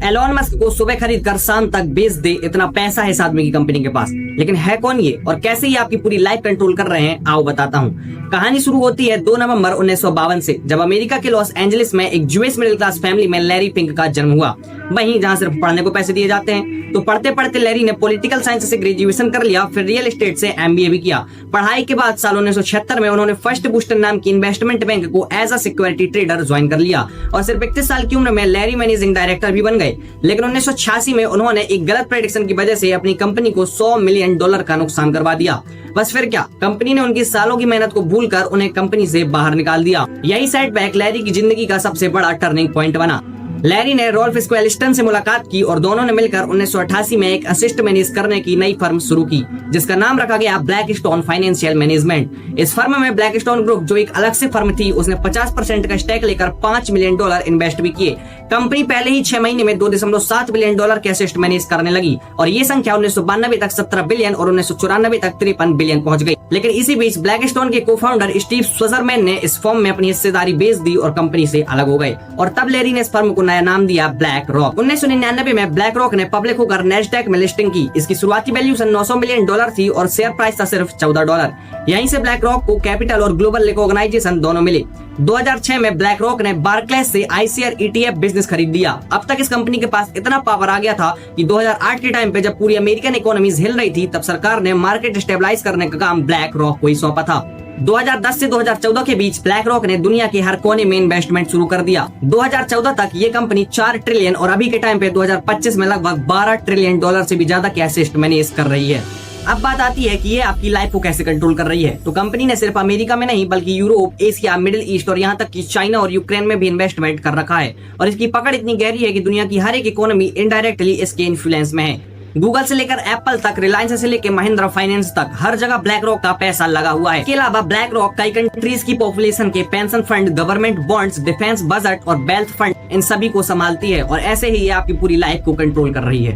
Elon Musk को सुबह खरीद कर शाम तक बेच दे, इतना पैसा है इस आदमी की कंपनी के पास। लेकिन है कौन ये और कैसे ये आपकी पूरी लाइफ कंट्रोल कर रहे हैं, आओ बताता हूँ। कहानी शुरू होती है 2 नवंबर 1952 से, जब अमेरिका के लॉस एंजलिस में एक जूइश मिडिल क्लास फैमिली में लैरी फिंक का जन्म हुआ। वहीं जहाँ सिर्फ पढ़ने को पैसे दिए जाते हैं। तो पढ़ते पढ़ते लैरी ने पॉलिटिकल साइंस से ग्रेजुएशन कर लिया, फिर रियल एस्टेट से MBA भी किया। पढ़ाई के बाद साल 1976 में उन्होंने फर्स्ट बूस्टर नाम की इन्वेस्टमेंट बैंक को as a security trader join कर लिया और सिर्फ 31 साल की उम्र में लैरी मैनेजिंग डायरेक्टर भी बन गए। लेकिन 1986 में उन्होंने एक गलत प्रेडिक्शन की वजह से अपनी कंपनी को $100 मिलियन का नुकसान करवा दिया। बस फिर क्या, कंपनी ने उनकी सालों की मेहनत को भूलकर उन्हें कंपनी से बाहर निकाल दिया। यही सेटबैक लैरी की जिंदगी का सबसे बड़ा टर्निंग पॉइंट बना। लैरी ने रॉल्फ स्क्वेलिस्टन से मुलाकात की और दोनों ने मिलकर 1988 में एक असिस्ट मैनेज करने की नई फर्म शुरू की, जिसका नाम रखा गया ब्लैकस्टोन फाइनेंशियल मैनेजमेंट। इस फर्म में ब्लैकस्टोन ग्रुप, जो एक अलग से फर्म थी, उसने 50% का स्टेक लेकर $5 मिलियन इन्वेस्ट भी किए। कंपनी पहले ही 6 महीने में $2.7 बिलियन के असिस्ट मैनेज करने लगी और ये संख्या 1992 तक 17 बिलियन और 1994 तक 53 बिलियन पहुंच गई। लेकिन इसी बीच ब्लैकस्टोन के को-फाउंडर स्टीव स्विट्जरमैन ने इस फर्म में अपनी हिस्सेदारी बेच दी और कंपनी से अलग हो गए और तब लैरी ने इस फर्म को नया नाम दिया ब्लैक रॉक। 1999 में ब्लैक रॉक ने पब्लिक होकर नैस्डैक में लिस्टिंग की। इसकी शुरुआती वैल्यूएशन $900 मिलियन थी और शेयर प्राइस था सिर्फ $14। यहीं से ब्लैक रॉक को कैपिटल और ग्लोबल रिकॉग्नाइजेशन दोनों मिले। 2006 में ब्लैक रॉक ने बार्क्लेस से ICR ETF बिजनेस खरीद लिया। अब तक इस कंपनी के पास इतना पावर आ गया था कि 2008 के टाइम पे जब पूरी अमेरिकन इकोनॉमी हिल रही थी, तब सरकार ने मार्केट स्टेबलाइज करने का काम ब्लैक रॉक को ही सौंपा था। 2010 से 2014 के बीच ब्लैक रॉक ने दुनिया के हर कोने में इन्वेस्टमेंट शुरू कर दिया। 2014 तक ये कंपनी 4 ट्रिलियन और अभी के टाइम पे 2025 में लगभग $12 ट्रिलियन से भी ज्यादा के असिस्ट मैनेज कर रही है। अब बात आती है कि ये आपकी लाइफ को कैसे कंट्रोल कर रही है। तो कंपनी ने सिर्फ अमेरिका में नहीं बल्कि यूरोप, एशिया, मिडिल ईस्ट और यहाँ तक कि चाइना और यूक्रेन में भी इन्वेस्टमेंट कर रखा है और इसकी पकड़ इतनी गहरी है कि दुनिया की हर एक इकोनॉमी इनडायरेक्टली इसके इन्फ्लुएंस में है। गूगल से लेकर एप्पल तक, रिलायंस से लेकर महिंद्रा फाइनेंस तक, हर जगह ब्लैक रॉक का पैसा लगा हुआ है। इसके अलावा ब्लैक रॉक कई कंट्रीज की पॉपुलेशन के pension fund, government bonds, defence budget और वेल्थ फंड, इन सभी को संभालती है और ऐसे ही ये आपकी पूरी लाइफ को कंट्रोल कर रही है।